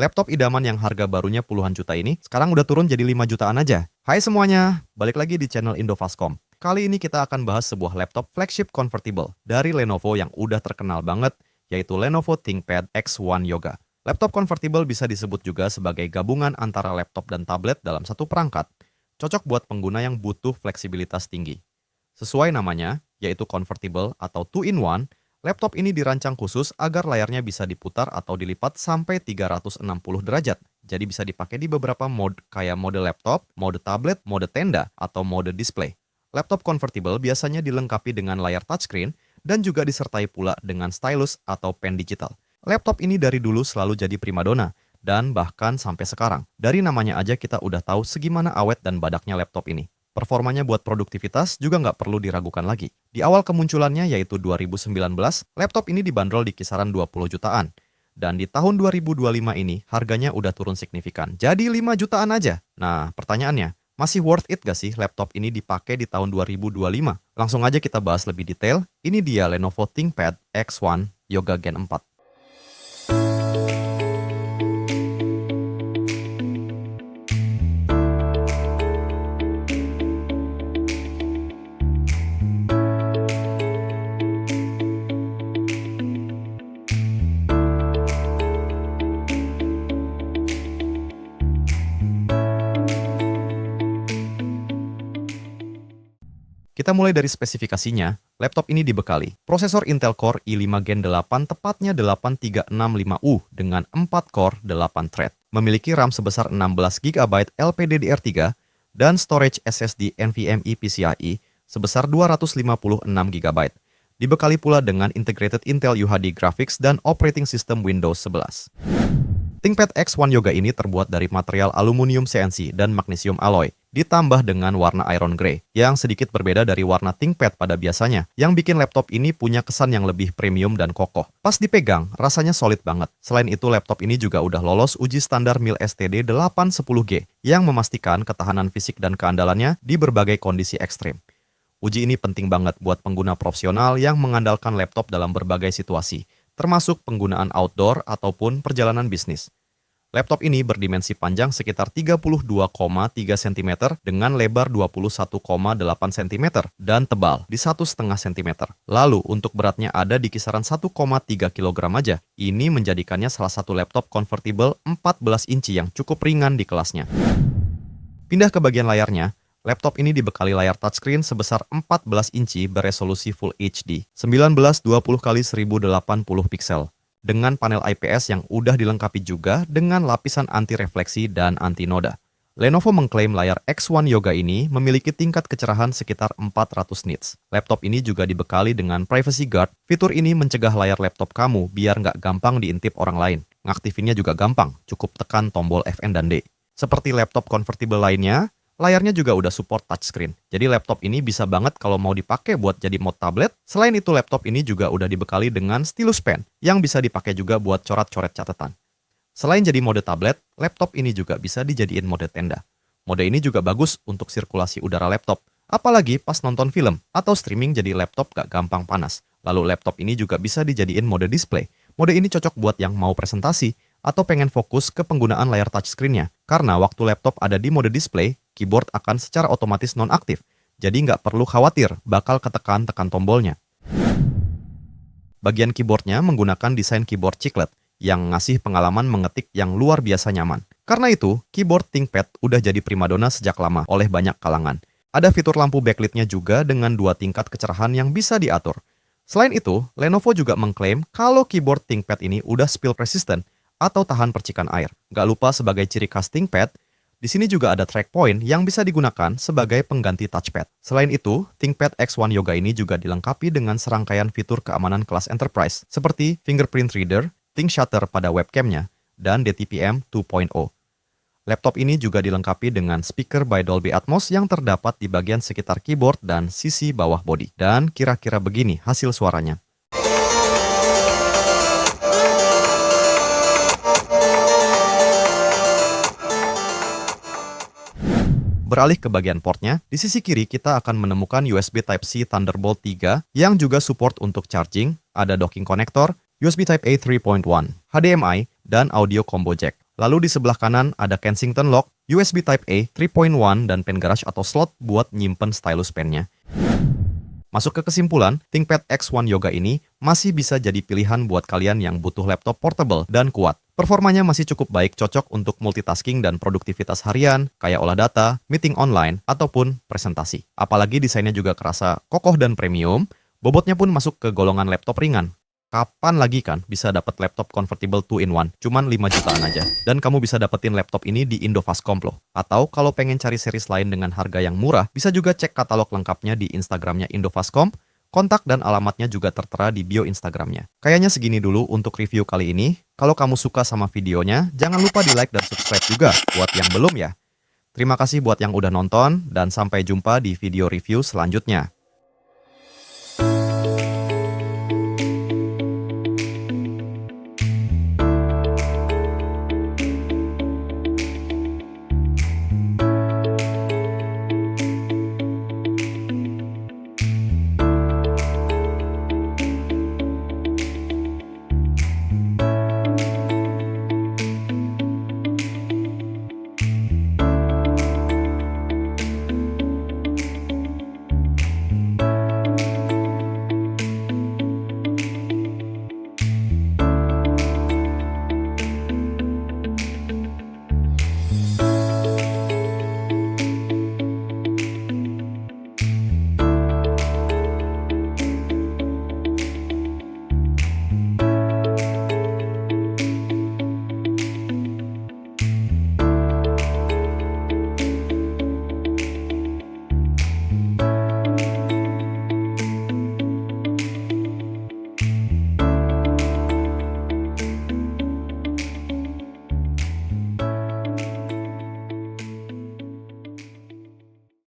Laptop idaman yang harga barunya puluhan juta ini sekarang udah turun jadi 5 jutaan aja. Hai semuanya, balik lagi di channel Indofastcom. Kali ini kita akan bahas sebuah laptop flagship convertible dari Lenovo yang udah terkenal banget, yaitu Lenovo ThinkPad X1 Yoga. Laptop convertible bisa disebut juga sebagai gabungan antara laptop dan tablet dalam satu perangkat. Cocok buat pengguna yang butuh fleksibilitas tinggi. Sesuai namanya, yaitu convertible atau two-in-one, laptop ini dirancang khusus agar layarnya bisa diputar atau dilipat sampai 360 derajat. Jadi bisa dipakai di beberapa mode kayak mode laptop, mode tablet, mode tenda, atau mode display. Laptop convertible biasanya dilengkapi dengan layar touchscreen dan juga disertai pula dengan stylus atau pen digital. Laptop ini dari dulu selalu jadi primadona, dan bahkan sampai sekarang. Dari namanya aja kita udah tahu segimana awet dan badaknya laptop ini. Performanya buat produktivitas juga nggak perlu diragukan lagi. Di awal kemunculannya yaitu 2019, laptop ini dibanderol di kisaran 20 jutaan. Dan di tahun 2025 ini harganya udah turun signifikan, jadi 5 jutaan aja. Nah, pertanyaannya, masih worth it gak sih laptop ini dipakai di tahun 2025? Langsung aja kita bahas lebih detail. Ini dia Lenovo ThinkPad X1 Yoga Gen 4. Kita mulai dari spesifikasinya. Laptop ini dibekali prosesor Intel Core i5 Gen 8 tepatnya 8365U dengan 4 core 8 thread. Memiliki RAM sebesar 16GB LPDDR3 dan storage SSD NVMe PCIe sebesar 256GB. Dibekali pula dengan integrated Intel UHD graphics dan operating system Windows 11. ThinkPad X1 Yoga ini terbuat dari material aluminium CNC dan magnesium alloy, ditambah dengan warna iron grey, yang sedikit berbeda dari warna ThinkPad pada biasanya, yang bikin laptop ini punya kesan yang lebih premium dan kokoh. Pas dipegang, rasanya solid banget. Selain itu, laptop ini juga udah lolos uji standar MIL STD 810G, yang memastikan ketahanan fisik dan keandalannya di berbagai kondisi ekstrim. Uji ini penting banget buat pengguna profesional yang mengandalkan laptop dalam berbagai situasi, termasuk penggunaan outdoor ataupun perjalanan bisnis. Laptop ini berdimensi panjang sekitar 32,3 cm dengan lebar 21,8 cm dan tebal di 1,5 cm. Lalu untuk beratnya ada di kisaran 1,3 kg aja. Ini menjadikannya salah satu laptop convertible 14 inci yang cukup ringan di kelasnya. Pindah ke bagian layarnya. Laptop ini dibekali layar touchscreen sebesar 14 inci beresolusi Full HD 1920x1080 pixel dengan panel IPS yang udah dilengkapi juga dengan lapisan anti-refleksi dan anti-noda. Lenovo mengklaim layar X1 Yoga ini memiliki tingkat kecerahan sekitar 400 nits. Laptop ini juga dibekali dengan Privacy Guard. Fitur ini mencegah layar laptop kamu biar nggak gampang diintip orang lain. Ngaktifinnya juga gampang, cukup tekan tombol Fn dan D. Seperti laptop convertible lainnya, layarnya juga udah support touchscreen. Jadi laptop ini bisa banget kalau mau dipakai buat jadi mode tablet. Selain itu laptop ini juga udah dibekali dengan stylus pen yang bisa dipakai juga buat coret-coret catatan. Selain jadi mode tablet, laptop ini juga bisa dijadiin mode tenda. Mode ini juga bagus untuk sirkulasi udara laptop. Apalagi pas nonton film atau streaming jadi laptop gak gampang panas. Lalu laptop ini juga bisa dijadiin mode display. Mode ini cocok buat yang mau presentasi atau pengen fokus ke penggunaan layar touchscreen-nya. Karena waktu laptop ada di mode display, keyboard akan secara otomatis nonaktif, jadi nggak perlu khawatir bakal ketekan-tekan tombolnya. Bagian keyboardnya menggunakan desain keyboard chiclet, yang ngasih pengalaman mengetik yang luar biasa nyaman. Karena itu, keyboard ThinkPad udah jadi primadona sejak lama oleh banyak kalangan. Ada fitur lampu backlit-nya juga dengan 2 tingkat kecerahan yang bisa diatur. Selain itu, Lenovo juga mengklaim kalau keyboard ThinkPad ini udah spill resistant atau tahan percikan air. Gak lupa sebagai ciri khas ThinkPad, di sini juga ada track point yang bisa digunakan sebagai pengganti touchpad. Selain itu, ThinkPad X1 Yoga ini juga dilengkapi dengan serangkaian fitur keamanan kelas enterprise seperti fingerprint reader, think shutter pada webcamnya, dan DTPM 2.0. Laptop ini juga dilengkapi dengan speaker by Dolby Atmos yang terdapat di bagian sekitar keyboard dan sisi bawah bodi. Dan kira-kira begini hasil suaranya. Beralih ke bagian portnya, di sisi kiri kita akan menemukan USB Type-C Thunderbolt 3 yang juga support untuk charging, ada docking connector, USB Type-A 3.1, HDMI, dan audio combo jack. Lalu di sebelah kanan ada Kensington Lock, USB Type-A, 3.1, dan pen garage atau slot buat nyimpen stylus pennya. Masuk ke kesimpulan, ThinkPad X1 Yoga ini masih bisa jadi pilihan buat kalian yang butuh laptop portable dan kuat. Performanya masih cukup baik, cocok untuk multitasking dan produktivitas harian, kayak olah data, meeting online, ataupun presentasi. Apalagi desainnya juga kerasa kokoh dan premium, bobotnya pun masuk ke golongan laptop ringan. Kapan lagi kan bisa dapat laptop convertible 2-in-1? Cuman 5 jutaan aja. Dan kamu bisa dapetin laptop ini di Indofastcom loh. Atau kalau pengen cari series lain dengan harga yang murah, bisa juga cek katalog lengkapnya di Instagramnya Indofastcom. Kontak dan alamatnya juga tertera di bio Instagramnya. Kayaknya segini dulu untuk review kali ini. Kalau kamu suka sama videonya, jangan lupa di like dan subscribe juga buat yang belum ya. Terima kasih buat yang udah nonton, dan sampai jumpa di video review selanjutnya.